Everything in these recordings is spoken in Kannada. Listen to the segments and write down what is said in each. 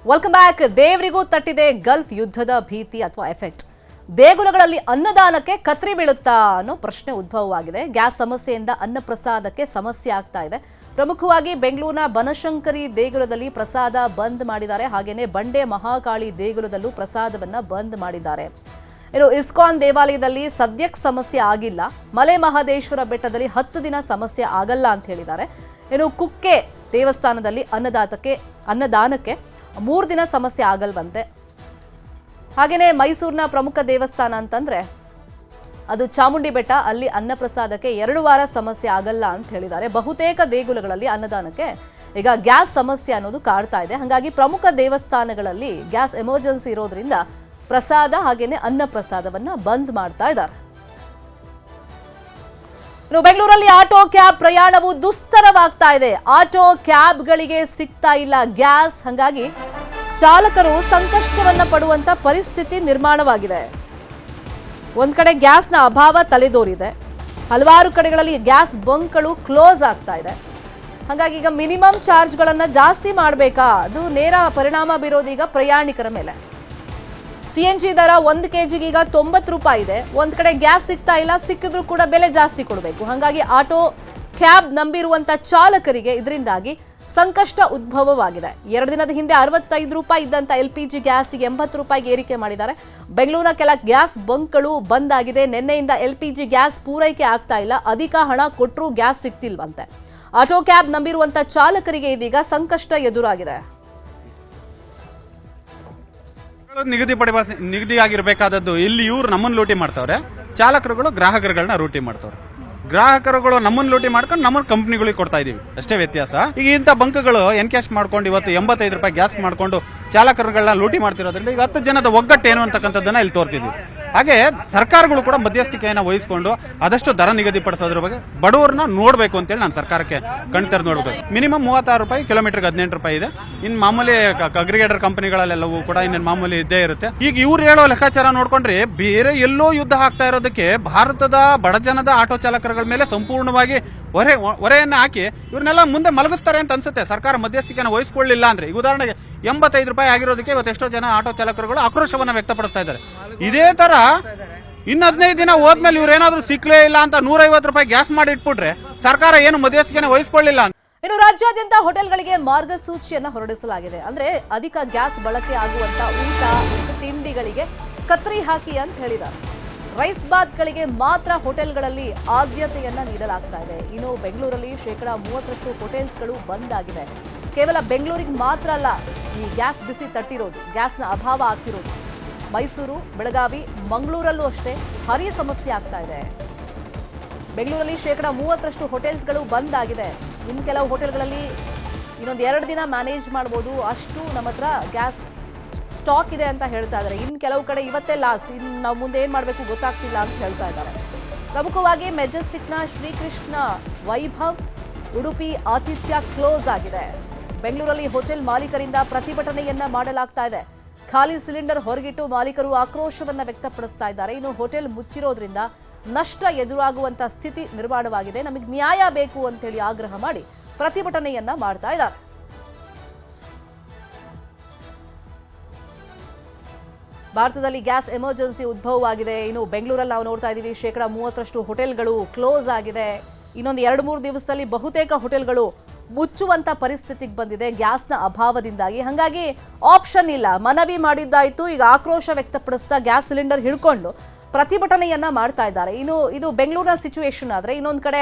Welcome back. ದೇವರಿಗೂ ತಟ್ಟಿದೆ ಗಲ್ಫ್ ಯುದ್ಧದ ಭೀತಿ ಅಥವಾ ಎಫೆಕ್ಟ್. ದೇಗುಲಗಳಲ್ಲಿ ಅನ್ನದಾನಕ್ಕೆ ಕತ್ರಿ ಬೀಳುತ್ತಾ ಅನ್ನೋ ಪ್ರಶ್ನೆ ಉದ್ಭವವಾಗಿದೆ. ಗ್ಯಾಸ್ ಸಮಸ್ಯೆಯಿಂದ ಅನ್ನ ಪ್ರಸಾದಕ್ಕೆ ಸಮಸ್ಯೆ ಆಗ್ತಾ ಇದೆ. ಪ್ರಮುಖವಾಗಿ ಬೆಂಗಳೂರಿನ ಬನಶಂಕರಿ ದೇಗುಲದಲ್ಲಿ ಪ್ರಸಾದ ಬಂದ್ ಮಾಡಿದ್ದಾರೆ. ಹಾಗೇನೆ ಬಂಡೆ ಮಹಾಕಾಳಿ ದೇಗುಲದಲ್ಲೂ ಪ್ರಸಾದವನ್ನ ಬಂದ್ ಮಾಡಿದ್ದಾರೆ. ಇನ್ನು ಇಸ್ಕಾನ್ ದೇವಾಲಯದಲ್ಲಿ ಸದ್ಯಕ್ಕೆ ಸಮಸ್ಯೆ ಆಗಿಲ್ಲ. ಮಲೆ ಮಹದೇಶ್ವರ ಬೆಟ್ಟದಲ್ಲಿ 10 ದಿನ ಸಮಸ್ಯೆ ಆಗಲ್ಲ ಅಂತ ಹೇಳಿದ್ದಾರೆ. ಇನ್ನು ಕುಕ್ಕೆ ದೇವಸ್ಥಾನದಲ್ಲಿ ಅನ್ನದಾನಕ್ಕೆ 3 ದಿನ ಸಮಸ್ಯೆ ಆಗಲ್ವಂತೆ. ಹಾಗೆಯೇ ಮೈಸೂರಿನ ಪ್ರಮುಖ ದೇವಸ್ಥಾನ ಅಂತಂದ್ರೆ ಅದು ಚಾಮುಂಡಿ ಬೆಟ್ಟ, ಅಲ್ಲಿ ಅನ್ನಪ್ರಸಾದಕ್ಕೆ 2 ವಾರ ಸಮಸ್ಯೆ ಆಗಲ್ಲ ಅಂತ ಹೇಳಿದ್ದಾರೆ. ಬಹುತೇಕ ದೇಗುಲಗಳಲ್ಲಿ ಅನ್ನದಾನಕ್ಕೆ ಈಗ ಗ್ಯಾಸ್ ಸಮಸ್ಯೆ ಅನ್ನೋದು ಕಾಡ್ತಾ ಇದೆ. ಹಾಗಾಗಿ ಪ್ರಮುಖ ದೇವಸ್ಥಾನಗಳಲ್ಲಿ ಗ್ಯಾಸ್ ಎಮರ್ಜೆನ್ಸಿ ಇರೋದ್ರಿಂದ ಪ್ರಸಾದ ಹಾಗೇನೆ ಅನ್ನ ಪ್ರಸಾದವನ್ನ ಬಂದ್ ಮಾಡ್ತಾ ಇದ್ದಾರೆ. ಇನ್ನು ಬೆಂಗಳೂರಲ್ಲಿ ಆಟೋ ಕ್ಯಾಬ್ ಪ್ರಯಾಣವು ದುಸ್ತರವಾಗ್ತಾ ಇದೆ. ಆಟೋ ಕ್ಯಾಬ್ಗಳಿಗೆ ಸಿಗ್ತಾ ಇಲ್ಲ ಗ್ಯಾಸ್. ಹಾಗಾಗಿ ಚಾಲಕರು ಸಂಕಷ್ಟವನ್ನ ಪಡುವಂತ ಪರಿಸ್ಥಿತಿ ನಿರ್ಮಾಣವಾಗಿದೆ. ಒಂದ್ ಕಡೆ ಗ್ಯಾಸ್ನ ಅಭಾವ ತಲೆದೋರಿದೆ. ಹಲವಾರು ಕಡೆಗಳಲ್ಲಿ ಗ್ಯಾಸ್ ಬಂಕ್ಗಳು ಕ್ಲೋಸ್ ಆಗ್ತಾ ಇದೆ. ಹಾಗಾಗಿ ಈಗ ಮಿನಿಮಮ್ ಚಾರ್ಜ್ಗಳನ್ನ ಜಾಸ್ತಿ ಮಾಡಬೇಕಾ? ಅದು ನೇರ ಪರಿಣಾಮ ಬೀರೋದು ಈಗ ಪ್ರಯಾಣಿಕರ ಮೇಲೆ. CNG ದರ 1 kgಗೆ ಈಗ 90 ರೂಪಾಯಿ ಇದೆ. ಒಂದ್ ಕಡೆ ಗ್ಯಾಸ್ ಸಿಗ್ತಾ ಇಲ್ಲ, ಸಿಕ್ಕಿದ್ರೂ ಕೂಡ ಬೆಲೆ ಜಾಸ್ತಿ ಕೊಡಬೇಕು. ಹಾಗಾಗಿ ಆಟೋ ಕ್ಯಾಬ್ ನಂಬಿರುವಂತ ಚಾಲಕರಿಗೆ ಇದರಿಂದಾಗಿ ಸಂಕಷ್ಟ ಉದ್ಭವವಾಗಿದೆ. 2 ದಿನದ ಹಿಂದೆ 65 ರೂಪಾಯಿ ಇದ್ದಂತ LPG ಗ್ಯಾಸ್ಗೆ 80 ರೂಪಾಯಿಗೆ ಏರಿಕೆ ಮಾಡಿದ್ದಾರೆ. ಬೆಂಗಳೂರಿನ ಕೆಲ ಗ್ಯಾಸ್ ಬಂಕ್ಗಳು ಬಂದ್ ಆಗಿದೆ. ನಿನ್ನೆಯಿಂದ LPG ಗ್ಯಾಸ್ ಪೂರೈಕೆ ಆಗ್ತಾ ಇಲ್ಲ. ಅಧಿಕ ಹಣ ಕೊಟ್ಟರೂ ಗ್ಯಾಸ್ ಸಿಗ್ತಿಲ್ವಂತೆ. ಆಟೋ ಕ್ಯಾಬ್ ನಂಬಿರುವಂತ ಚಾಲಕರಿಗೆ ಇದೀಗ ಸಂಕಷ್ಟ ಎದುರಾಗಿದೆ. ನಿಗದಿ ಆಗಿರಬೇಕಾದದ್ದು ಇಲ್ಲಿ ಇವ್ರು ನಮ್ಮನ್ನು ಲೂಟಿ ಮಾಡ್ತಾವ್ರೆ, ಚಾಲಕರುಗಳು ಗ್ರಾಹಕರುಗಳನ್ನ ಲೂಟಿ ಮಾಡ್ತಾವ್ರೆ. ಗ್ರಾಹಕರುಗಳು ನಮ್ಮನ್ನು ಲೂಟಿ ಮಾಡ್ಕೊಂಡು ನಮ್ಮ ಕಂಪ್ನಿಗಳಿಗೆ ಕೊಡ್ತಾ ಇದೀವಿ, ಅಷ್ಟೇ ವ್ಯತ್ಯಾಸ. ಈಗ ಇಂಥ ಬಂಕ್ಗಳು ಎನ್ಕ್ಯಾಶ್ ಮಾಡ್ಕೊಂಡು ಇವತ್ತು 85 ರೂಪಾಯಿ ಗ್ಯಾಸ್ ಮಾಡ್ಕೊಂಡು ಚಾಲಕರುಗಳನ್ನ ಲೂಟಿ ಮಾಡ್ತಿರೋದ್ರಿಂದ ಈಗ 10 ಜನದ ಒಗ್ಗಟ್ಟು ಏನು ಅಂತಕ್ಕಂಥದ್ದನ್ನ ಇಲ್ಲಿ ತೋರಿಸಿದ್ವಿ. ಹಾಗೆ ಸರ್ಕಾರಗಳು ಕೂಡ ಮಧ್ಯಸ್ಥಿಕೆಯನ್ನು ವಹಿಸಿಕೊಂಡು ಆದಷ್ಟು ದರ ನಿಗದಿಪಡಿಸೋದ್ರ ಬಗ್ಗೆ ಬಡವರನ್ನ ನೋಡಬೇಕು ಅಂತೇಳಿ ನಾನು ಸರ್ಕಾರಕ್ಕೆ ಕಣ್ತರ್ ನೋಡ್ಬೇಕು. ಮಿನಿಮಮ್ 36 ರೂಪಾಯಿ, ಕಿಲೋಮೀಟರ್ಗೆ 18 ರೂಪಾಯಿ ಇದೆ. ಇನ್ನು ಮಾಮೂಲಿ ಅಗ್ರಿಗೇಟರ್ ಕಂಪನಿಗಳಲ್ಲೆಲ್ಲವೂ ಕೂಡ ಇನ್ನೇನು ಮಾಮೂಲಿ ಇದ್ದೇ ಇರುತ್ತೆ. ಈಗ ಇವ್ರು ಹೇಳೋ ಲೆಕ್ಕಾಚಾರ ನೋಡ್ಕೊಂಡ್ರೆ ಬೇರೆ ಎಲ್ಲೋ ಯುದ್ಧ ಆಗ್ತಾ ಇರೋದಕ್ಕೆ ಭಾರತದ ಬಡಜನದ ಆಟೋ ಚಾಲಕರುಗಳ ಮೇಲೆ ಸಂಪೂರ್ಣವಾಗಿ ಹೊರೆಯನ್ನು ಹಾಕಿ ಇವ್ರನ್ನೆಲ್ಲ ಮುಂದೆ ಮಲಗಿಸ್ತಾರೆ ಅಂತ ಅನ್ಸುತ್ತೆ ಸರ್ಕಾರ ಮಧ್ಯಸ್ಥಿಕೆಯನ್ನು ವಹಿಸಿಕೊಳ್ಳಿಲ್ಲ ಅಂದ್ರೆ. ಈಗ ಉದಾಹರಣೆಗೆ 85 ರೂಪಾಯಿ ಆಗಿರೋದಕ್ಕೆ ಇವತ್ತು ಎಷ್ಟೋ ಜನ ಆಟೋ ಚಾಲಕರುಗಳು ಆಕ್ರೋಶವನ್ನ ವ್ಯಕ್ತಪಡಿಸ್ತಾ ಇದ್ದಾರೆ. ಇದೇ ತರ ಇನ್ನು 15 ದಿನ ಹೋದ್ಮೇಲೆ ಇವ್ರೇನಾದ್ರೂ ಸಿಕ್ಲೇ ಇಲ್ಲ ಅಂತ 150 ರೂಪಾಯಿ ಗ್ಯಾಸ್ ಮಾಡಿ ಇಟ್ಬಿಟ್ರೆ ಸರ್ಕಾರ ಏನು ಮಧ್ಯಸ್ಥಿಕೆಯನ್ನು ವಹಿಸಿಕೊಳ್ಳಿಲ್ಲ ಅಂತ. ಇನ್ನು ರಾಜ್ಯಾದ್ಯಂತ ಹೋಟೆಲ್ಗಳಿಗೆ ಮಾರ್ಗಸೂಚಿಯನ್ನ ಹೊರಡಿಸಲಾಗಿದೆ. ಅಂದ್ರೆ ಅಧಿಕ ಗ್ಯಾಸ್ ಬಳಕೆ ಆಗುವಂತ ಊಟ ತಿಂಡಿಗಳಿಗೆ ಕತ್ರಿ ಹಾಕಿ ಅಂತ ಹೇಳಿದ್ದಾರೆ. ರೈಸ್ ಬಾತ್ಗಳಿಗೆ ಮಾತ್ರ ಹೋಟೆಲ್ಗಳಲ್ಲಿ ಆದ್ಯತೆಯನ್ನ ನೀಡಲಾಗ್ತಾ ಇದೆ. ಇನ್ನು ಬೆಂಗಳೂರಲ್ಲಿ 30% ಹೋಟೆಲ್ಸ್ಗಳು ಬಂದ್ ಆಗಿವೆ. ಕೇವಲ ಬೆಂಗಳೂರಿಗೆ ಮಾತ್ರ ಅಲ್ಲ ಈ ಗ್ಯಾಸ್ ಬಿಸಿ ತಟ್ಟಿರೋದು, ಗ್ಯಾಸ್ನ ಅಭಾವ ಆಗ್ತಿರೋದು. ಮೈಸೂರು, ಬೆಳಗಾವಿ, ಮಂಗಳೂರಲ್ಲೂ ಅಷ್ಟೇ ಭಾರೀ ಸಮಸ್ಯೆ ಆಗ್ತಾ ಇದೆ. ಬೆಂಗಳೂರಲ್ಲಿ 30% ಹೋಟೆಲ್ಸ್ಗಳು ಬಂದ್ ಆಗಿದೆ. ಇನ್ನು ಕೆಲವು ಹೋಟೆಲ್ಗಳಲ್ಲಿ ಇನ್ನೊಂದು 2 ದಿನ ಮ್ಯಾನೇಜ್ ಮಾಡ್ಬೋದು, ಅಷ್ಟು ನಮ್ಮ ಹತ್ರ ಗ್ಯಾಸ್ ಸ್ಟಾಕ್ ಇದೆ ಅಂತ ಹೇಳ್ತಾ ಇದ್ದಾರೆ. ಇನ್ನು ಕೆಲವು ಕಡೆ ಇವತ್ತೇ ಲಾಸ್ಟ್, ಇನ್ನು ನಾವು ಮುಂದೆ ಏನು ಮಾಡಬೇಕು ಗೊತ್ತಾಗ್ತಿಲ್ಲ ಅಂತ ಹೇಳ್ತಾ ಇದ್ದಾರೆ. ಪ್ರಮುಖವಾಗಿ ಮೆಜೆಸ್ಟಿಕ್ನ ಶ್ರೀಕೃಷ್ಣ ವೈಭವ್, ಉಡುಪಿ ಆತಿಥ್ಯ ಕ್ಲೋಸ್ ಆಗಿದೆ. ಬೆಂಗಳೂರಲ್ಲಿ ಹೋಟೆಲ್ ಮಾಲೀಕರಿಂದ ಪ್ರತಿಭಟನೆಯನ್ನ ಮಾಡಲಾಗ್ತಾ ಇದೆ. ಖಾಲಿ ಸಿಲಿಂಡರ್ ಹೊರಗಿಟ್ಟು ಮಾಲೀಕರು ಆಕ್ರೋಶವನ್ನ ವ್ಯಕ್ತಪಡಿಸ್ತಾ ಇದ್ದಾರೆ. ಇನ್ನು ಹೋಟೆಲ್ ಮುಚ್ಚಿರೋದ್ರಿಂದ ನಷ್ಟ ಎದುರಾಗುವಂತ ಸ್ಥಿತಿ ನಿರ್ಮಾಣವಾಗಿದೆ. ನಮಗೆ ನ್ಯಾಯ ಬೇಕು ಅಂತ ಹೇಳಿ ಆಗ್ರಹ ಮಾಡಿ ಪ್ರತಿಭಟನೆಯನ್ನ ಮಾಡ್ತಾ ಇದ್ದಾರೆ. ಭಾರತದಲ್ಲಿ ಗ್ಯಾಸ್ ಎಮರ್ಜೆನ್ಸಿ ಉದ್ಭವವಾಗಿದೆ. ಇನ್ನು ಬೆಂಗಳೂರಲ್ಲಿ ನಾವು ನೋಡ್ತಾ ಇದ್ದೀವಿ 30% ಹೋಟೆಲ್ಗಳು ಕ್ಲೋಸ್ ಆಗಿದೆ. ಇನ್ನೊಂದು 2-3 ದಿವಸದಲ್ಲಿ ಬಹುತೇಕ ಹೋಟೆಲ್ಗಳು ಮುಚ್ಚುವಂತ ಪರಿಸ್ಥಿತಿಗೆ ಬಂದಿದೆ ಗ್ಯಾಸ್ನ ಅಭಾವದಿಂದಾಗಿ. ಹಾಗಾಗಿ ಆಪ್ಷನ್ ಇಲ್ಲ, ಮನವಿ ಮಾಡಿದ್ದಾಯ್ತು, ಈಗ ಆಕ್ರೋಶ ವ್ಯಕ್ತಪಡಿಸ್ತಾ ಗ್ಯಾಸ್ ಸಿಲಿಂಡರ್ ಹಿಡ್ಕೊಂಡು ಪ್ರತಿಭಟನೆಯನ್ನ ಮಾಡ್ತಾ ಇದ್ದಾರೆ. ಇನ್ನು ಇದು ಬೆಂಗಳೂರಿನ ಸಿಚುವೇಶನ್ ಆದ್ರೆ ಇನ್ನೊಂದು ಕಡೆ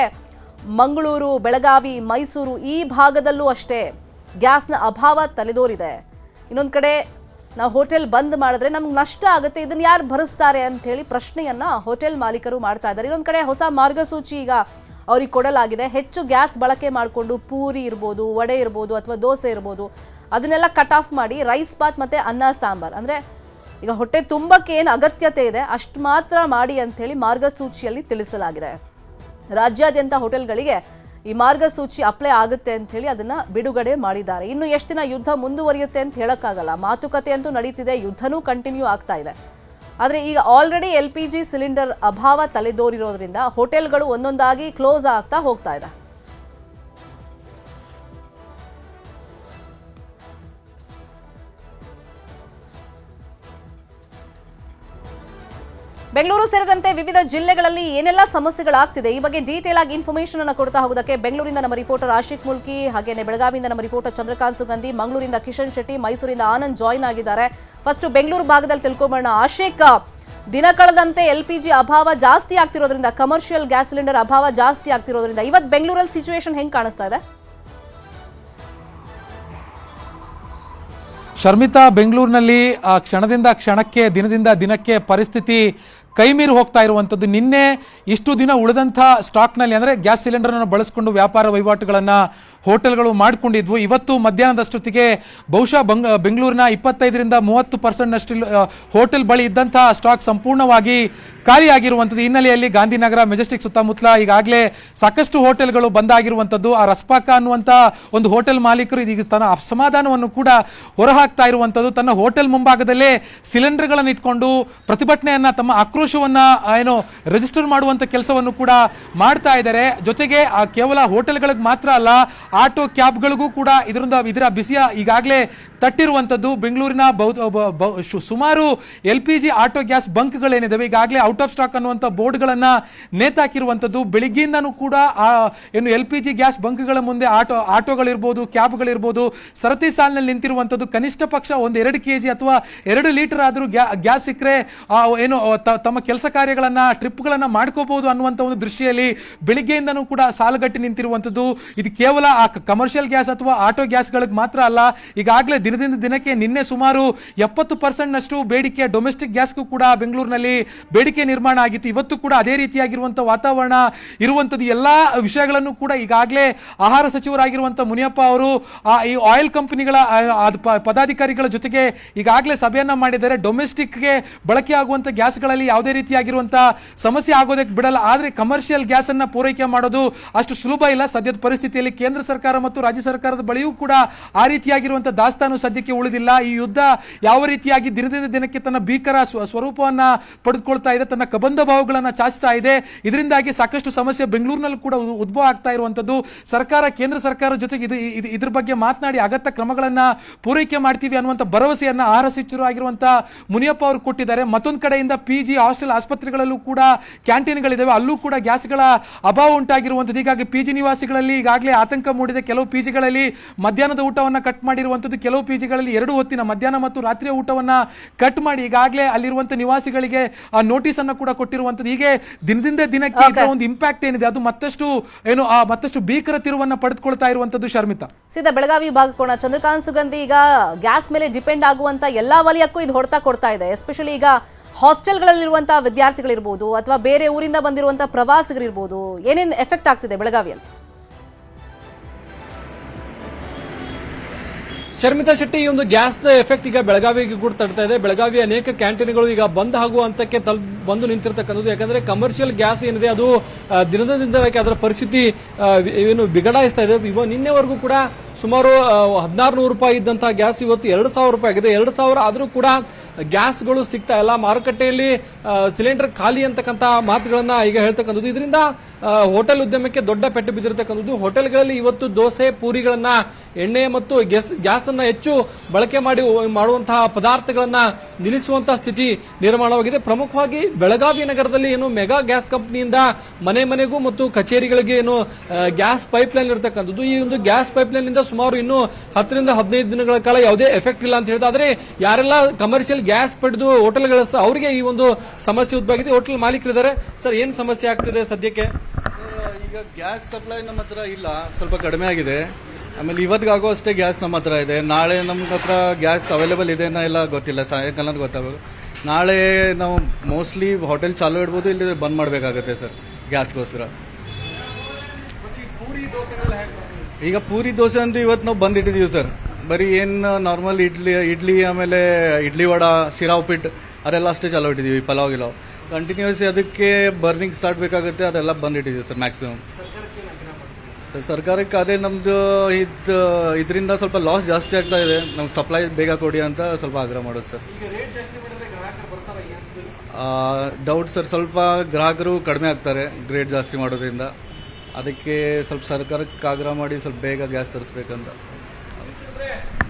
ಮಂಗಳೂರು, ಬೆಳಗಾವಿ, ಮೈಸೂರು ಈ ಭಾಗದಲ್ಲೂ ಅಷ್ಟೇ ಗ್ಯಾಸ್ನ ಅಭಾವ ತಲೆದೋರಿದೆ. ಇನ್ನೊಂದು ಕಡೆ ನಾವು ಹೋಟೆಲ್ ಬಂದ್ ಮಾಡಿದ್ರೆ ನಮ್ಗೆ ನಷ್ಟ ಆಗುತ್ತೆ, ಇದನ್ನ ಯಾರು ಭರಿಸ್ತಾರೆ ಅಂತ ಹೇಳಿ ಪ್ರಶ್ನೆಯನ್ನ ಹೋಟೆಲ್ ಮಾಲೀಕರು ಮಾಡ್ತಾ ಇದ್ದಾರೆ. ಇನ್ನೊಂದು ಕಡೆ ಹೊಸ ಮಾರ್ಗಸೂಚಿ ಈಗ ಅವ್ರಿಗೆ ಕೊಡಲಾಗಿದೆ. ಹೆಚ್ಚು ಗ್ಯಾಸ್ ಬಳಕೆ ಮಾಡಿಕೊಂಡು ಪೂರಿ ಇರ್ಬೋದು, ವಡೆ ಇರ್ಬೋದು ಅಥವಾ ದೋಸೆ ಇರ್ಬೋದು, ಅದನ್ನೆಲ್ಲ ಕಟ್ ಆಫ್ ಮಾಡಿ ರೈಸ್ ಬಾತ್ ಮತ್ತೆ ಅನ್ನ ಸಾಂಬಾರ್, ಅಂದ್ರೆ ಈಗ ಹೊಟ್ಟೆ ತುಂಬಕ್ಕೆ ಏನು ಅಗತ್ಯತೆ ಇದೆ ಅಷ್ಟು ಮಾತ್ರ ಮಾಡಿ ಅಂತ ಹೇಳಿ ಮಾರ್ಗಸೂಚಿಯಲ್ಲಿ ತಿಳಿಸಲಾಗಿದೆ. ರಾಜ್ಯಾದ್ಯಂತ ಹೋಟೆಲ್ಗಳಿಗೆ ಈ ಮಾರ್ಗಸೂಚಿ ಅಪ್ಲೈ ಆಗುತ್ತೆ ಅಂತ ಹೇಳಿ ಅದನ್ನ ಬಿಡುಗಡೆ ಮಾಡಿದ್ದಾರೆ. ಇನ್ನು ಎಷ್ಟು ದಿನ ಯುದ್ಧ ಮುಂದುವರಿಯುತ್ತೆ ಅಂತ ಹೇಳಕ್ಕಾಗಲ್ಲ. ಮಾತುಕತೆ ಅಂತೂ ನಡೀತಿದೆ, ಯುದ್ಧನೂ ಕಂಟಿನ್ಯೂ ಆಗ್ತಾ ಇದೆ. ಆದರೆ ಈಗ ಆಲ್ರೆಡಿ LPG ಸಿಲಿಂಡರ್ ಅಭಾವ ತಲೆದೋರಿರೋದ್ರಿಂದ ಹೋಟೆಲ್ಗಳು ಒಂದೊಂದಾಗಿ ಕ್ಲೋಸ್ ಆಗ್ತಾ ಹೋಗ್ತಾ ಇದೆ. ಬೆಂಗಳೂರು ಸೇರಿದಂತೆ ವಿವಿಧ ಜಿಲ್ಲೆಗಳಲ್ಲಿ ಏನೆಲ್ಲ ಸಮಸ್ಯೆಗಳಾಗ್ತಿದೆ ಈ ಬಗ್ಗೆ ಡೀಟೇಲ್ ಆಗಿ ಇನ್ಫಾರ್ಮೇಶನ್ ಅನ್ನು ಕೊಡ್ತಾ ಹೋಗೋದಕ್ಕೆ ಬೆಂಗಳೂರಿಂದ ನಮ್ಮ ರಿಪೋರ್ಟರ್ ಆಶಿಕ್ ಮುಲ್ಕಿ, ಹಾಗೇನೆ ಬೆಳಗಾವಿಯಿಂದ ನಮ್ಮ ರಿಪೋರ್ಟರ್ ಚಂದ್ರಕಾಂತ್ ಸುಗಂಧಿ, ಮಂಗಳೂರಿಂದ ಕಿಶನ್ ಶೆಟ್ಟಿ, ಮೈಸೂರಿಂದ ಆನಂದ್ ಜಾಯಿನ್ ಆಗಿದ್ದಾರೆ. ಫಸ್ಟ್ ಬೆಂಗಳೂರು ಭಾಗದಲ್ಲಿ ತಿಳ್ಕೊಂಬೋಣ. ಆಶಿಕ್, ದಿನ ಕಳೆದಂತೆ LPG ಅಭಾವ ಜಾಸ್ತಿ ಆಗ್ತಿರೋದ್ರಿಂದ, ಕಮರ್ಷಿಯಲ್ ಗ್ಯಾಸ್ ಸಿಲಿಂಡರ್ ಅಭಾವ ಜಾಸ್ತಿ ಆಗ್ತಿರೋದ್ರಿಂದ ಇವತ್ತು ಬೆಂಗಳೂರಲ್ಲಿ ಸಿಚುವೇಶನ್ ಹೆಂಗ್ ಕಾಣಿಸ್ತಾ ಇದೆ? ಶರ್ಮಿತಾ, ಬೆಂಗಳೂರಿನಲ್ಲಿ ಕ್ಷಣದಿಂದ ಕ್ಷಣಕ್ಕೆ ದಿನದಿಂದ ದಿನಕ್ಕೆ ಪರಿಸ್ಥಿತಿ ಕೈಮೀರಿ ಹೋಗ್ತಾ ಇರುವಂಥದ್ದು. ನಿನ್ನೆ ಇಷ್ಟು ದಿನ ಉಳಿದಂಥ ಸ್ಟಾಕ್ನಲ್ಲಿ ಅಂದರೆ ಗ್ಯಾಸ್ ಸಿಲಿಂಡರ್ನ ಬಳಸಿಕೊಂಡು ವ್ಯಾಪಾರ ವಹಿವಾಟುಗಳನ್ನು ಹೋಟೆಲ್ಗಳು ಮಾಡಿಕೊಂಡಿದ್ವು. ಇವತ್ತು ಮಧ್ಯಾಹ್ನದಷ್ಟೊತ್ತಿಗೆ ಬಹುಶಃ ಬೆಂಗಳೂರಿನ 25-30% ಹೋಟೆಲ್ ಬಳಿ ಇದ್ದಂಥ ಸ್ಟಾಕ್ ಸಂಪೂರ್ಣವಾಗಿ ಖಾಲಿಯಾಗಿರುವಂಥದ್ದು. ಹಿನ್ನೆಲೆಯಲ್ಲಿ ಗಾಂಧಿನಗರ, ಮೆಜೆಸ್ಟಿಕ್ ಸುತ್ತಮುತ್ತಲ ಈಗಾಗಲೇ ಸಾಕಷ್ಟು ಹೋಟೆಲ್ಗಳು ಬಂದಾಗಿರುವಂಥದ್ದು. ಆ ರಸ್ಪಾಕ ಅನ್ನುವಂಥ ಒಂದು ಹೋಟೆಲ್ ಮಾಲೀಕರು ಇದೀಗ ತನ್ನ ಅಸಮಾಧಾನವನ್ನು ಕೂಡ ಹೊರಹಾಕ್ತಾ ಇರುವಂಥದ್ದು. ತನ್ನ ಹೋಟೆಲ್ ಮುಂಭಾಗದಲ್ಲೇ ಸಿಲಿಂಡರ್ಗಳನ್ನು ಇಟ್ಕೊಂಡು ಪ್ರತಿಭಟನೆಯನ್ನ, ತಮ್ಮ ಆಕ್ರೋಶವನ್ನ ರಿಜಿಸ್ಟರ್ ಮಾಡುವಂಥ ಕೆಲಸವನ್ನು ಕೂಡ ಮಾಡ್ತಾ ಇದ್ದಾರೆ. ಜೊತೆಗೆ ಕೇವಲ ಹೋಟೆಲ್ಗಳಿಗೆ ಮಾತ್ರ ಅಲ್ಲ, ಆಟೋ ಕ್ಯಾಬ್ಗಳಿಗೂ ಕೂಡ ಇದರ ಬಿಸಿಯ ಈಗಾಗಲೇ ತಟ್ಟಿರುವಂಥದ್ದು. ಬೆಂಗಳೂರಿನ ಸುಮಾರು LPG ಆಟೋ ಗ್ಯಾಸ್ ಬಂಕ್ಗಳೇನಿದಾವೆ ಈಗಾಗಲೇ ಔಟ್ ಆಫ್ ಸ್ಟಾಕ್ ಅನ್ನುವಂಥ ಬೋರ್ಡ್ಗಳನ್ನು ನೇತಾಕಿರುವಂಥದ್ದು. ಬೆಳಿಗ್ಗೆಯಿಂದನೂ ಕೂಡ LPG ಗ್ಯಾಸ್ ಬಂಕ್ಗಳ ಮುಂದೆ ಆಟೋಗಳಿರ್ಬೋದು, ಕ್ಯಾಬ್ಗಳಿರ್ಬೋದು, ಸರತಿ ಸಾಲಿನಲ್ಲಿ ನಿಂತಿರುವಂಥದ್ದು. ಕನಿಷ್ಠ ಪಕ್ಷ 1-2 kg ಅಥವಾ 2 ಲೀಟರ್ ಆದರೂ ಗ್ಯಾಸ್ ಸಿಕ್ಕರೆ ತಮ್ಮ ಕೆಲಸ ಕಾರ್ಯಗಳನ್ನು, ಟ್ರಿಪ್ಗಳನ್ನು ಮಾಡ್ಕೋಬಹುದು ಅನ್ನುವಂಥ ಒಂದು ದೃಷ್ಟಿಯಲ್ಲಿ ಬೆಳಿಗ್ಗೆಯಿಂದನೂ ಕೂಡ ಸಾಲುಗಟ್ಟಿ ನಿಂತಿರುವಂಥದ್ದು. ಇದು ಕೇವಲ ಕಮರ್ಷಿಯಲ್ ಗ್ಯಾಸ್ ಅಥವಾ ಆಟೋ ಗ್ಯಾಸ್ಗಳಿಗೆ ಮಾತ್ರ ಅಲ್ಲ, ಈಗಾಗಲೇ ದಿನದಿಂದ ದಿನಕ್ಕೆ ನಿನ್ನೆ ಸುಮಾರು 70% ಬೇಡಿಕೆ ಡೊಮೆಸ್ಟಿಕ್ ಗ್ಯಾಸ್ಗೂ ಕೂಡ ಬೆಂಗಳೂರಿನಲ್ಲಿ ಬೇಡಿಕೆ ನಿರ್ಮಾಣ ಆಗಿತ್ತು. ಇವತ್ತು ಕೂಡ ಅದೇ ರೀತಿಯಾಗಿರುವಂತಹ ವಾತಾವರಣ ಇರುವಂಥದ್ದು. ಎಲ್ಲಾ ವಿಷಯಗಳನ್ನು ಕೂಡ ಈಗಾಗಲೇ ಆಹಾರ ಸಚಿವರಾಗಿರುವಂತಹ ಮುನಿಯಪ್ಪ ಅವರು ಈ ಆಯಿಲ್ ಕಂಪನಿಗಳ ಪದಾಧಿಕಾರಿಗಳ ಜೊತೆಗೆ ಈಗಾಗಲೇ ಸಭೆಯನ್ನ ಮಾಡಿದ್ದಾರೆ. ಡೊಮೆಸ್ಟಿಕ್ಗೆ ಬಳಕೆ ಆಗುವಂತಹ ಗ್ಯಾಸ್ಗಳಲ್ಲಿ ಯಾವುದೇ ರೀತಿಯಾಗಿರುವಂತಹ ಸಮಸ್ಯೆ ಆಗೋದಕ್ಕೆ ಬಿಡಲ್ಲ. ಆದರೆ ಕಮರ್ಷಿಯಲ್ ಗ್ಯಾಸ್ ಅನ್ನ ಪೂರೈಕೆ ಮಾಡೋದು ಅಷ್ಟು ಸುಲಭ ಇಲ್ಲ. ಸದ್ಯದ ಪರಿಸ್ಥಿತಿಯಲ್ಲಿ ಕೇಂದ್ರ ಸರ್ಕಾರ ಮತ್ತು ರಾಜ್ಯ ಸರ್ಕಾರದ ಬಳಿಯೂ ಕೂಡ ಆ ರೀತಿಯಾಗಿರುವಂತಹ ದಾಸ್ತಾನು ಸದ್ಯಕ್ಕೆ ಉಳಿದಿಲ್ಲ. ಈ ಯುದ್ಧ ಯಾವ ರೀತಿಯಾಗಿ ದಿನದಿಂದ ದಿನಕ್ಕೆ ತನ್ನ ಭೀಕರ ಸ್ವರೂಪವನ್ನ ಪಡೆದುಕೊಳ್ತಾ ಇದೆ, ತನ್ನ ಕಬಂಧ ಭಾವಗಳನ್ನ ಚಾಚ್ತಾ ಇದೆ. ಇದರಿಂದಾಗಿ ಸಾಕಷ್ಟು ಸಮಸ್ಯೆ ಬೆಂಗಳೂರಿನಲ್ಲಿ ಕೂಡ ಉದ್ಭವ ಆಗ್ತಾ ಇರುವಂತದ್ದು. ಸರ್ಕಾರ, ಕೇಂದ್ರ ಸರ್ಕಾರ ಜೊತೆಗೆ ಇದ್ರ ಬಗ್ಗೆ ಮಾತನಾಡಿ ಅಗತ್ಯ ಕ್ರಮಗಳನ್ನ ಪೂರೈಕೆ ಮಾಡ್ತೀವಿ ಅನ್ನುವಂಥ ಭರವಸೆಯನ್ನ ಆಹಾರ ಸಚಿವರು ಆಗಿರುವಂತಹ ಮುನಿಯಪ್ಪ ಅವರು ಕೊಟ್ಟಿದ್ದಾರೆ. ಮತ್ತೊಂದು ಕಡೆಯಿಂದ PG ಹಾಸ್ಟೆಲ್, ಆಸ್ಪತ್ರೆಗಳಲ್ಲೂ ಕೂಡ ಕ್ಯಾಂಟೀನ್ಗಳಿದ್ದಾವೆ, ಅಲ್ಲೂ ಕೂಡ ಗ್ಯಾಸ್ಗಳ ಅಭಾವ ಉಂಟಾಗಿರುವಂಥದ್ದು. ಹೀಗಾಗಿ PG ನಿವಾಸಿಗಳಲ್ಲಿ ಈಗಾಗಲೇ ಆತಂಕ ಮೂಡಿದೆ. ಕೆಲವು PGಗಳಲ್ಲಿ ಮಧ್ಯಾಹ್ನದ ಊಟವನ್ನ ಕಟ್ ಮಾಡಿರುವಂಥದ್ದು, ಕೆಲವು PGಗಳಲ್ಲಿ 2 ಹೊತ್ತಿನ ಮಧ್ಯಾಹ್ನ ಮತ್ತು ರಾತ್ರಿಯ ಊಟವನ್ನ ಕಟ್ ಮಾಡಿ ಈಗಾಗಲೇ ಅಲ್ಲಿರುವಂತಹ ನಿವಾಸಿಗಳಿಗೆ ನೋಟಿಸ್ ಅನ್ನ ಕೂಡ ಕೊಟ್ಟಿರುವಂಥದ್ದು. ಹೀಗೆ ದಿನದಿಂದ ದಿನಕ್ಕೆ ಇದರ ಒಂದು ಇಂಪ್ಯಾಕ್ಟ್ ಏನಿದೆ ಅದು ಮತ್ತಷ್ಟು ಭೀಕರ ತಿರುವನ್ನ ಪಡೆದುಕೊಳ್ತಾ ಇರುವಂತದ್ದು. ಶರ್ಮಿತಾ, ಸೀದಾ ಬೆಳಗಾವಿ ಭಾಗಕೋಣ. ಚಂದ್ರಕಾಂತ್ ಸುಗಂಧಿ, ಈಗ ಗ್ಯಾಸ್ ಮೇಲೆ ಡಿಪೆಂಡ್ ಆಗುವಂತ ಎಲ್ಲಾ ವಲಯಕ್ಕೂ ಇದು ಹೊಡೆತ ಕೊಡ್ತಾ ಇದೆ. ಎಸ್ಪೆಷಲಿ ಈಗ ಹಾಸ್ಟೆಲ್ಗಳಲ್ಲಿರುವಂತಹ ವಿದ್ಯಾರ್ಥಿಗಳಿರ್ಬೋದು ಅಥವಾ ಬೇರೆ ಊರಿಂದ ಬಂದಿರುವಂತಹ ಪ್ರವಾಸಿಗರಿರ್ಬೋದು, ಏನೇನು ಎಫೆಕ್ಟ್ ಆಗ್ತಿದೆ ಬೆಳಗಾವಿಯಲ್ಲಿ? ಶರ್ಮಿತಾ ಶೆಟ್ಟಿ, ಈ ಒಂದು ಗ್ಯಾಸ್ ಎಫೆಕ್ಟ್ ಈಗ ಬೆಳಗಾವಿಗೆ ಕೂಡ ತಡ್ತಾ ಇದೆ. ಬೆಳಗಾವಿ ಅನೇಕ ಕ್ಯಾಂಟೀನ್ಗಳು ಈಗ ಬಂದ್ ಆಗುವ ಹಂತಕ್ಕೆ ಬಂದು ನಿಂತಿರ್ತಕ್ಕಂಥದ್ದು. ಯಾಕಂದ್ರೆ ಕಮರ್ಷಿಯಲ್ ಗ್ಯಾಸ್ ಏನಿದೆ ಅದು ದಿನದಿಂದ ದಿನಕ್ಕೆ ಅದರ ಪರಿಸ್ಥಿತಿ ಏನು ಬಿಗಡಾಯಿಸ್ತಾ ಇದೆ. ನಿನ್ನೆವರೆಗೂ ಕೂಡ ಸುಮಾರು 1600 ರೂಪಾಯಿ ಇದ್ದಂತಹ ಗ್ಯಾಸ್ ಇವತ್ತು 2000 ರೂಪಾಯಿ ಆಗಿದೆ. 2000 ಆದರೂ ಕೂಡ ಗ್ಯಾಸ್ಗಳು ಸಿಗ್ತಾ ಇಲ್ಲ. ಮಾರುಕಟ್ಟೆಯಲ್ಲಿ ಸಿಲಿಂಡರ್ ಖಾಲಿ ಅಂತಕ್ಕಂಥ ಮಾತುಗಳನ್ನ ಈಗ ಹೇಳ್ತಕ್ಕಂಥದ್ದು. ಇದರಿಂದ ಹೋಟೆಲ್ ಉದ್ಯಮಕ್ಕೆ ದೊಡ್ಡ ಪೆಟ್ಟು ಬಿದ್ದಿರತಕ್ಕಂಥದ್ದು. ಹೋಟೆಲ್ಗಳಲ್ಲಿ ಇವತ್ತು ದೋಸೆ, ಪೂರಿಗಳನ್ನ, ಎಣ್ಣೆ ಮತ್ತು ಗ್ಯಾಸ್ ಅನ್ನ ಹೆಚ್ಚು ಬಳಕೆ ಮಾಡುವಂತಹ ಪದಾರ್ಥಗಳನ್ನ ನಿಲ್ಲಿಸುವಂತಹ ಸ್ಥಿತಿ ನಿರ್ಮಾಣವಾಗಿದೆ. ಪ್ರಮುಖವಾಗಿ ಬೆಳಗಾವಿ ನಗರದಲ್ಲಿ ಏನು ಮೆಗಾ ಗ್ಯಾಸ್ ಕಂಪನಿಯಿಂದ ಮನೆ ಮನೆಗೂ ಮತ್ತು ಕಚೇರಿಗಳಿಗೆ ಏನು ಗ್ಯಾಸ್ ಪೈಪ್ಲೈನ್ ಇರತಕ್ಕಂಥದ್ದು. ಈ ಒಂದು ಗ್ಯಾಸ್ ಪೈಪ್ಲೈನ್ ಇಂದ ಸುಮಾರು ಇನ್ನು 10-15 ದಿನಗಳ ಕಾಲ ಯಾವುದೇ ಎಫೆಕ್ಟ್ ಇಲ್ಲ ಅಂತ ಹೇಳಿದ್ರೆ, ಆದರೆ ಯಾರೆಲ್ಲ ಕಮರ್ಷಿಯಲ್ ಗ್ಯಾಸ್ ಪಡೆದು ಹೋಟೆಲ್ಗಳ ಅವರಿಗೆ ಈ ಒಂದು ಸಮಸ್ಯೆ ಉದ್ಭವಿದೆ. ಹೋಟೆಲ್ ಮಾಲೀಕರಿದ್ದಾರೆ. ಸರ್, ಏನ್ ಸಮಸ್ಯೆ ಆಗ್ತಿದೆ ಸದ್ಯಕ್ಕೆ? ಈಗ ಗ್ಯಾಸ್ ಸಪ್ಲೈ ನಮ್ಮ ಹತ್ರ ಇಲ್ಲ, ಸ್ವಲ್ಪ ಕಡಿಮೆ ಆಗಿದೆ. ಆಮೇಲೆ ಇವತ್ತಿಗಾಗೋ ಅಷ್ಟೇ ಗ್ಯಾಸ್ ನಮ್ಮ ಹತ್ರ ಇದೆ. ನಾಳೆ ನಮ್ಮ ಹತ್ರ ಗ್ಯಾಸ್ ಅವೈಲೇಬಲ್ ಇದೆ ಇಲ್ಲ ಗೊತ್ತಿಲ್ಲ, ಸಾಯಂಕಾಲ ಗೊತ್ತಾಗೋದು. ನಾಳೆ ನಾವು ಮೋಸ್ಟ್ಲಿ ಹೋಟೆಲ್ ಚಾಲೂ ಇಡ್ಬೋದು, ಇಲ್ಲಿ ಬಂದ್ ಮಾಡಬೇಕಾಗುತ್ತೆ ಸರ್ ಗ್ಯಾಸ್ಗೋಸ್ಕರ. ಈಗ ಪೂರಿ ದೋಸೆ ಅಂತೂ ಇವತ್ತು ನಾವು ಬಂದ್ ಇಟ್ಟಿದ್ದೀವಿ ಸರ್. ಬರೀ ಏನು ನಾರ್ಮಲ್ ಇಡ್ಲಿ ಆಮೇಲೆ ಇಡ್ಲಿ ವಡ, ಶಿರಾ ಉಪ್ಪಿಟ್ಟು ಅದೆಲ್ಲ ಅಷ್ಟೇ ಚಾಲೂ ಇಟ್ಟಿದ್ದೀವಿ. ಪಲಾವ್ ಗಿಲಾವ್ ಕಂಟಿನ್ಯೂಸ್ ಅದಕ್ಕೆ ಬರ್ನಿಂಗ್ ಸ್ಟಾರ್ಟ್ ಬೇಕಾಗುತ್ತೆ, ಅದೆಲ್ಲ ಬಂದ್ ಇಟ್ಟಿದ್ದೀವಿ ಸರ್ ಮ್ಯಾಕ್ಸಿಮಮ್. ಸರ್, ಸರ್ಕಾರಕ್ಕೆ ಅದೇ ನಮ್ದು ಇದರಿಂದ ಸ್ವಲ್ಪ ಲಾಸ್ ಜಾಸ್ತಿ ಆಗ್ತಾ ಇದೆ. ನಮ್ಗೆ ಸಪ್ಲೈ ಬೇಗ ಕೊಡಿ ಅಂತ ಸ್ವಲ್ಪ ಆಗ್ರಹ ಮಾಡೋದು ಸರ್. ಡೌಟ್ ಸರ್, ಸ್ವಲ್ಪ ಗ್ರಾಹಕರು ಕಡಿಮೆ ಆಗ್ತಾರೆ ರೇಟ್ ಜಾಸ್ತಿ ಮಾಡೋದ್ರಿಂದ. ಅದಕ್ಕೆ ಸ್ವಲ್ಪ ಸರ್ಕಾರಕ್ಕೆ ಆಗ್ರಹ ಮಾಡಿ ಸ್ವಲ್ಪ ಬೇಗ ಗ್ಯಾಸ್ ತರಿಸ್ಬೇಕಂತ.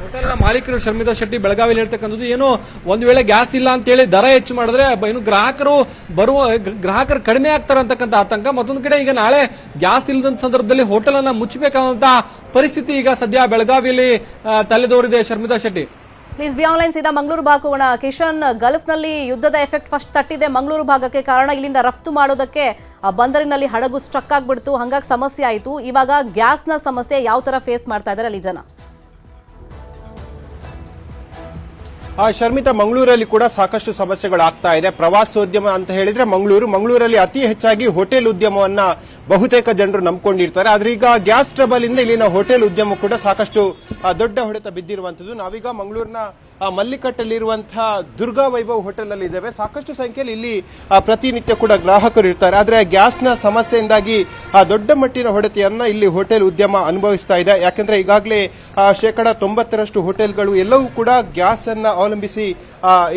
ಹೋಟೆಲ್ನ ಮಾಲೀಕರು ಶರ್ಮಿತಾ ಶೆಟ್ಟಿ ಬೆಳಗಾವಿಯಲ್ಲಿ ಹೇಳ್ತಕ್ಕಂಥದ್ದು ಏನೋ ಒಂದು ವೇಳೆ ಗ್ಯಾಸ್ ಇಲ್ಲ ಅಂತ ಹೇಳಿ ದರ ಹೆಚ್ಚು ಮಾಡಿದ್ರೆ ಏನು ಗ್ರಾಹಕರು ಕಡಿಮೆ ಆಗ್ತಾರೆ ಅಂತಕ್ಕಂಥ ಆತಂಕ. ಮತ್ತೊಂದು ಕಡೆ ಈಗ ನಾಳೆ ಗ್ಯಾಸ್ ಇಲ್ಲದ ಸಂದರ್ಭದಲ್ಲಿ ಹೋಟೆಲ್ ಅನ್ನ ಮುಚ್ಚಬೇಕಾದಂತ ಪರಿಸ್ಥಿತಿ ಈಗ ಸದ್ಯ ಬೆಳಗಾವಿಯಲ್ಲಿ ತಲೆದೋರಿದೆ Sharmita Shetty. Please be online ಸೀದಾ ಮಂಗಳೂರು ಭಾಗಕ್ಕೆ ಹೋಗೋಣ. ಕಿಶನ್, ಗಲ್ಫ್ನಲ್ಲಿ ಯುದ್ಧದ ಎಫೆಕ್ಟ್ ಫಸ್ಟ್ ತಟ್ಟಿದೆ ಮಂಗಳೂರು ಭಾಗಕ್ಕೆ. ಕಾರಣ ಇಲ್ಲಿಂದ ರಫ್ತು ಮಾಡೋದಕ್ಕೆ ಬಂದರಿನಲ್ಲಿ ಹಡಗು ಸ್ಟ್ರಕ್ ಆಗ್ಬಿಡ್ತು, ಹಂಗಾಗಿ ಸಮಸ್ಯೆ ಆಯಿತು. ಇವಾಗ ಗ್ಯಾಸ್ನ ಸಮಸ್ಯೆ ಯಾವ ತರ ಫೇಸ್ ಮಾಡ್ತಾ ಇದ್ದಾರೆ ಅಲ್ಲಿ ಜನ? ಶರ್ಮಿತಾ, ಮಂಗಳೂರಲ್ಲಿ ಕೂಡ ಸಾಕಷ್ಟು ಸಮಸ್ಯೆಗಳಾಗ್ತಾ ಇದೆ. ಪ್ರವಾಸೋದ್ಯಮ ಅಂತ ಹೇಳಿದ್ರೆ ಮಂಗಳೂರಲ್ಲಿ ಅತಿ ಹೆಚ್ಚಾಗಿ ಹೋಟೆಲ್ ಉದ್ಯಮವನ್ನ ಬಹುತೇಕ ಜನರು ನಂಬ್ಕೊಂಡಿರ್ತಾರೆ. ಆದ್ರೆ ಈಗ ಗ್ಯಾಸ್ ಟ್ರಬಲ್ ಇಂದ ಇಲ್ಲಿನ ಹೋಟೆಲ್ ಉದ್ಯಮ ಕೂಡ ಸಾಕಷ್ಟು ದೊಡ್ಡ ಹೊಡೆತ ಬಿದ್ದಿರುವಂತದ್ದು. ನಾವೀಗ ಮಂಗಳೂರಿನ ಮಲ್ಲಿಕಟ್ಟಲ್ಲಿರುವಂತಹ ದುರ್ಗಾ ವೈಭವ್ ಹೋಟೆಲ್ ಅಲ್ಲಿ ಇದ್ದೇವೆ. ಸಾಕಷ್ಟು ಸಂಖ್ಯೆಯಲ್ಲಿ ಇಲ್ಲಿ ಪ್ರತಿನಿತ್ಯ ಕೂಡ ಗ್ರಾಹಕರು ಇರ್ತಾರೆ. ಆದ್ರೆ ಗ್ಯಾಸ್ನ ಸಮಸ್ಯೆಯಿಂದಾಗಿ ದೊಡ್ಡ ಮಟ್ಟಿನ ಹೊಡೆತೆಯನ್ನ ಇಲ್ಲಿ ಹೋಟೆಲ್ ಉದ್ಯಮ ಅನುಭವಿಸ್ತಾ ಇದೆ. ಯಾಕಂದ್ರೆ ಈಗಾಗಲೇ 90% ಹೋಟೆಲ್ಗಳು ಎಲ್ಲವೂ ಕೂಡ ಗ್ಯಾಸ್ ಅನ್ನ ಅವಲಂಬಿಸಿ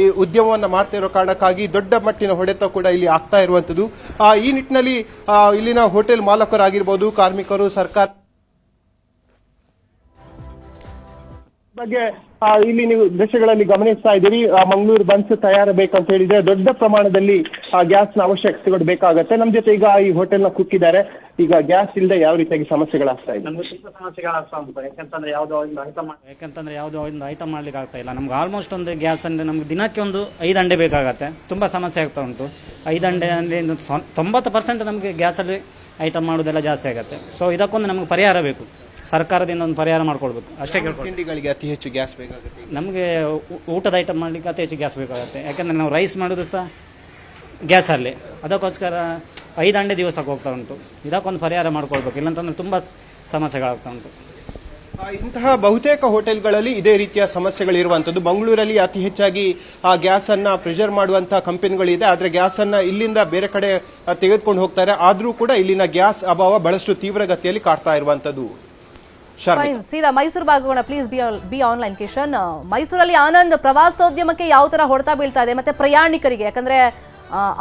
ಈ ಉದ್ಯಮವನ್ನ ಮಾಡ್ತಾ ಇರೋ ಕಾರಣಕ್ಕಾಗಿ ದೊಡ್ಡ ಮಟ್ಟಿನ ಹೊಡೆತ ಕೂಡ ಇಲ್ಲಿ ಆಗ್ತಾ ಇರುವಂತದ್ದು. ಈ ನಿಟ್ಟಿನಲ್ಲಿ ಇಲ್ಲಿನ ಹೋಟೆಲ್ ಮಾಲಕರಾಗಿರ್ಬೋದು, ಕಾರ್ಮಿಕರು, ಸರ್ಕಾರ ಬಗ್ಗೆ ಇಲ್ಲಿ ನೀವು ದೃಶ್ಯಗಳಲ್ಲಿ ಗಮನಿಸ್ತಾ ಇದ್ದೀರಿ. ಮಂಗಳೂರು ಬನ್ಸ್ ತಯಾರಬೇಕಂತ ಹೇಳಿದ್ರೆ ದೊಡ್ಡ ಪ್ರಮಾಣದಲ್ಲಿ ಗ್ಯಾಸ್ನ ಅವಶ್ಯಕತೆಗಳು ಬೇಕಾಗತ್ತೆ. ನಮ್ಮ ಜೊತೆ ಈಗ ಈ ಹೋಟೆಲ್ನ ಕುಕ್ ಇದ್ದಾರೆ. ಈಗ ಗ್ಯಾಸ್ ಇಲ್ಲದೆ ಯಾವ ರೀತಿಯಾಗಿ ಸಮಸ್ಯೆಗಳಾಗ್ತಾ ಇದೆ? ನಮ್ಗೆ ತುಂಬ ಸಮಸ್ಯೆಗಳಾಗ್ತಾ ಉಂಟು. ಯಾಕಂತಂದ್ರೆ ಯಾವುದೋ ಒಂದು ಐಟಮ್ ಮಾಡ್ಲಿಕ್ಕೆ ಆಗ್ತಾ ಇಲ್ಲ. ನಮ್ಗೆ ಆಲ್ಮೋಸ್ಟ್ ಒಂದು ಗ್ಯಾಸ್ ಅಂದ್ರೆ ನಮ್ಗೆ ದಿನಕ್ಕೆ ಒಂದು 5 ಅಂಡೆ ಬೇಕಾಗತ್ತೆ. ತುಂಬಾ ಸಮಸ್ಯೆ ಆಗ್ತಾ ಉಂಟು. 5 ಅಂಡೆ ಅಂದ್ರೆ 90% ನಮಗೆ ಗ್ಯಾಸಲ್ಲಿ ಐಟಮ್ ಮಾಡೋದೆಲ್ಲ ಜಾಸ್ತಿ ಆಗುತ್ತೆ. ಸೊ ಇದಕ್ಕೊಂದು ನಮ್ಗೆ ಪರಿಹಾರ ಬೇಕು, ಸರ್ಕಾರದಿಂದ ಒಂದು ಪರಿಹಾರ ಮಾಡ್ಕೊಳ್ಬೇಕು ಅಷ್ಟೇ. ತಿಂಡಿಗಳಿಗೆ ಅತಿ ಹೆಚ್ಚು ಗ್ಯಾಸ್ ಬೇಕಾಗುತ್ತೆ. ನಮಗೆ ಊಟದ ಐಟಮ್ ಮಾಡಲಿಕ್ಕೆ ಅತಿ ಹೆಚ್ಚು ಗ್ಯಾಸ್ ಬೇಕಾಗುತ್ತೆ. ಯಾಕಂದರೆ ನಾವು ರೈಸ್ ಮಾಡೋದು ಸಹ ಗ್ಯಾಸಲ್ಲಿ, ಅದಕ್ಕೋಸ್ಕರ 5 ಅಂಡೆ ದಿವಸಕ್ಕೆ ಹೋಗ್ತಾ ಉಂಟು. ಇದಕ್ಕೊಂದು ಪರಿಹಾರ ಮಾಡ್ಕೊಳ್ಬೇಕು, ಇಲ್ಲಂತಂದ್ರೆ ತುಂಬ ಸಮಸ್ಯೆಗಳಾಗ್ತಾ ಉಂಟು. ಇಂತಹ ಬಹುತೇಕ ಹೋಟೆಲ್ಗಳಲ್ಲಿ ಇದೇ ರೀತಿಯ ಸಮಸ್ಯೆಗಳಿರುವಂತದ್ದು. ಮಂಗಳೂರಲ್ಲಿ ಅತಿ ಹೆಚ್ಚಾಗಿ ಗ್ಯಾಸ್ ಅನ್ನ ಪ್ರಿಸರ್ವ್ ಮಾಡುವಂತಹ ಕಂಪನಿಗಳಿದೆ. ಆದ್ರೆ ಗ್ಯಾಸ್ ಅನ್ನ ಇಲ್ಲಿಂದ ಬೇರೆ ಕಡೆ ತೆಗೆದುಕೊಂಡು ಹೋಗ್ತಾರೆ. ಆದ್ರೂ ಕೂಡ ಇಲ್ಲಿನ ಗ್ಯಾಸ್ ಅಭಾವ ಬಹಳಷ್ಟು ತೀವ್ರಗತಿಯಲ್ಲಿ ಕಾಡ್ತಾ ಇರುವಂತದ್ದು. ಸೀದಾ ಮೈಸೂರು ಭಾಗಗೋಣ. Please be online. ಕಿಶನ್, ಮೈಸೂರಲ್ಲಿ ಆನಂದ್, ಪ್ರವಾಸೋದ್ಯಮಕ್ಕೆ ಯಾವ ತರ ಹೊಡೆತ ಬೀಳ್ತಾ ಇದೆ, ಮತ್ತೆ ಪ್ರಯಾಣಿಕರಿಗೆ, ಯಾಕಂದ್ರೆ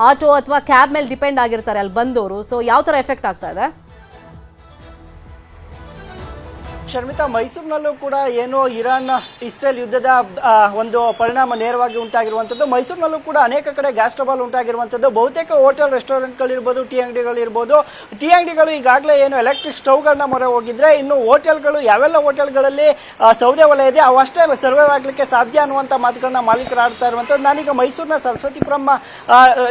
ಆಟೋ ಅಥವಾ ಕ್ಯಾಬ್ ಮೇಲೆ ಡಿಪೆಂಡ್ ಆಗಿರ್ತಾರೆ ಅಲ್ಲಿ ಬಂದವರು, ಸೊ ಯಾವ ತರ ಎಫೆಕ್ಟ್ ಆಗ್ತಾ ಇದೆ? ಶರ್ಮಿತಾ, ಮೈಸೂರಿನಲ್ಲೂ ಕೂಡ ಏನು ಇರಾನ್ ಇಸ್ರೇಲ್ ಯುದ್ಧದ ಒಂದು ಪರಿಣಾಮ ನೇರವಾಗಿ ಉಂಟಾಗಿರುವಂಥದ್ದು. ಮೈಸೂರಿನಲ್ಲೂ ಕೂಡ ಅನೇಕ ಕಡೆ ಗ್ಯಾಸ್ ಟ್ರಬಲ್ ಉಂಟಾಗಿರುವಂಥದ್ದು. ಬಹುತೇಕ ಹೋಟೆಲ್, ರೆಸ್ಟೋರೆಂಟ್ಗಳಿರ್ಬೋದು, ಟೀ ಅಂಗಡಿಗಳಿರ್ಬೋದು. ಟೀ ಅಂಗಡಿಗಳು ಈಗಾಗಲೇ ಏನು ಎಲೆಕ್ಟ್ರಿಕ್ ಸ್ಟವ್ಗಳನ್ನ ಮೊರೆ ಹೋಗಿದ್ರೆ, ಇನ್ನು ಹೋಟೆಲ್ಗಳು ಯಾವೆಲ್ಲ ಹೋಟೆಲ್ಗಳಲ್ಲಿ ಸೌದೆ ಒಲೆ ಇದೆ ಅವಷ್ಟೇ ಸರ್ವೈವ್ ಆಗಲಿಕ್ಕೆ ಸಾಧ್ಯ ಅನ್ನುವಂಥ ಮಾತುಗಳನ್ನ ಮಾಲೀಕರು ಆಡ್ತಾ ಇರುವಂಥದ್ದು. ನಾನೀಗ ಮೈಸೂರಿನ ಸರಸ್ವತಿಪುರಂ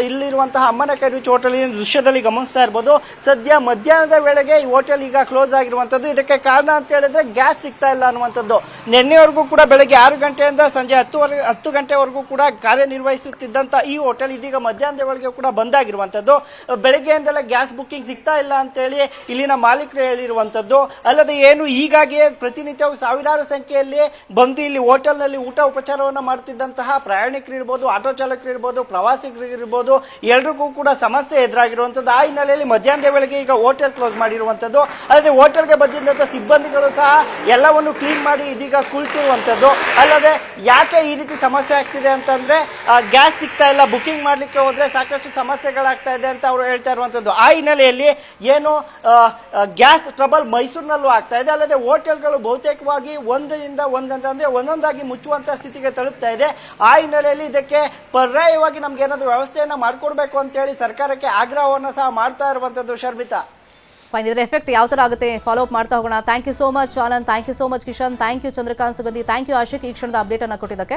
ಇಲ್ಲಿರುವಂತಹ ಅಮ್ಮನ ಕೈ ರುಚಿ ಹೋಟೆಲಿನ ದೃಶ್ಯದಲ್ಲಿ ಗಮನಿಸ್ತಾ ಇರ್ಬೋದು. ಸದ್ಯ ಮಧ್ಯಾಹ್ನದ ವೇಳೆಗೆ ಈ ಹೋಟೆಲ್ ಈಗ ಕ್ಲೋಸ್ ಆಗಿರುವಂಥದ್ದು. ಇದಕ್ಕೆ ಕಾರಣ ಅಂತ ಹೇಳಿದ್ರೆ ಗ್ಯಾಸ್ ಸಿಗ್ತಾ ಇಲ್ಲ ಅನ್ನುವಂಥದ್ದು. ನಿನ್ನೆವರೆಗೂ ಕೂಡ ಬೆಳಗ್ಗೆ 6 ಗಂಟೆಯಿಂದ ಸಂಜೆ 10 ಗಂಟೆವರೆಗೂ ಕೂಡ ಕಾರ್ಯನಿರ್ವಹಿಸುತ್ತಿದ್ದಂತ ಈ ಹೋಟೆಲ್ ಇದೀಗ ಮಧ್ಯಾಹ್ನದ ವೇಳೆಗೆ ಕೂಡ ಬಂದಾಗಿರುವಂಥದ್ದು. ಬೆಳಗ್ಗೆಯಿಂದಲೇ ಗ್ಯಾಸ್ ಬುಕ್ಕಿಂಗ್ ಸಿಗ್ತಾ ಇಲ್ಲ ಅಂತೇಳಿ ಇಲ್ಲಿನ ಮಾಲೀಕರು ಹೇಳಿರುವಂಥದ್ದು. ಅಲ್ಲದೆ ಏನು ಈಗಾಗಿಯೇ ಪ್ರತಿನಿತ್ಯವೂ ಸಾವಿರಾರು ಸಂಖ್ಯೆಯಲ್ಲಿ ಬಂದು ಇಲ್ಲಿ ಹೋಟೆಲ್ನಲ್ಲಿ ಊಟ ಉಪಚಾರವನ್ನು ಮಾಡ್ತಿದ್ದಂತಹ ಪ್ರಯಾಣಿಕರು ಇರ್ಬೋದು, ಆಟೋ ಚಾಲಕರು ಇರ್ಬೋದು, ಪ್ರವಾಸಿಗರು ಇರ್ಬೋದು, ಎಲ್ರಿಗೂ ಕೂಡ ಸಮಸ್ಯೆ ಎದುರಾಗಿರುವಂಥದ್ದು. ಆ ಹಿನ್ನೆಲೆಯಲ್ಲಿ ಮಧ್ಯಾಹ್ನದ ವೇಳೆಗೆ ಈಗ ಹೋಟೆಲ್ ಕ್ಲೋಸ್ ಮಾಡಿರುವಂಥದ್ದು. ಅಲ್ಲದೆ ಹೋಟೆಲ್ಗೆ ಬಂದಿದ್ದಂಥ ಸಿಬ್ಬಂದಿಗಳು ಸಹ ಎಲ್ಲವನ್ನು ಕ್ಲೀನ್ ಮಾಡಿ ಇದೀಗ ಕುಳಿತಿರುವಂಥದ್ದು. ಅಲ್ಲದೆ ಯಾಕೆ ಈ ರೀತಿ ಸಮಸ್ಯೆ ಆಗ್ತಿದೆ ಅಂತಂದ್ರೆ ಗ್ಯಾಸ್ ಸಿಗ್ತಾ ಇಲ್ಲ, ಬುಕಿಂಗ್ ಮಾಡ್ಲಿಕ್ಕೆ ಹೋದ್ರೆ ಸಾಕಷ್ಟು ಸಮಸ್ಯೆಗಳಾಗ್ತಾ ಇದೆ ಅಂತ ಅವರು ಹೇಳ್ತಾ ಇರುವಂಥದ್ದು. ಆ ಹಿನ್ನೆಲೆಯಲ್ಲಿ ಏನು ಗ್ಯಾಸ್ ಟ್ರಬಲ್ ಮೈಸೂರಿನಲ್ಲೂ ಆಗ್ತಾ ಇದೆ. ಅಲ್ಲದೆ ಹೋಟೆಲ್ಗಳು ಬಹುತೇಕವಾಗಿ ಒಂದೊಂದಾಗಿ ಮುಚ್ಚುವಂತಹ ಸ್ಥಿತಿಗೆ ತಲುಪ್ತಾ ಇದೆ. ಆ ಹಿನ್ನೆಲೆಯಲ್ಲಿ ಇದಕ್ಕೆ ಪರ್ಯಾಯವಾಗಿ ನಮ್ಗೆ ಏನಾದರೂ ವ್ಯವಸ್ಥೆಯನ್ನ ಮಾಡಿಕೊಡ್ಬೇಕು ಅಂತ ಹೇಳಿ ಸರ್ಕಾರಕ್ಕೆ ಆಗ್ರಹವನ್ನು ಸಹ ಮಾಡ್ತಾ ಇರುವಂಥದ್ದು. ಶರ್ಮಿತಾ, ಫೈನ್, ಇದರ ಎಫೆಕ್ಟ್ ಯಾವ ತರ ಆಗುತ್ತೆ ಫಾಲೋ ಅಪ್ ಮಾಡ್ತಾ ಹೋಗೋಣ. Thank you so much Anand, thank you so much Kishan, thank you Chandrakant Sugandhi, thank you Ashiq ಈ ಕ್ಷಣದ ಅಪ್ಡೇಟ್ ಅನ್ನು ಕೊಟ್ಟಿದ್ದಕ್ಕೆ.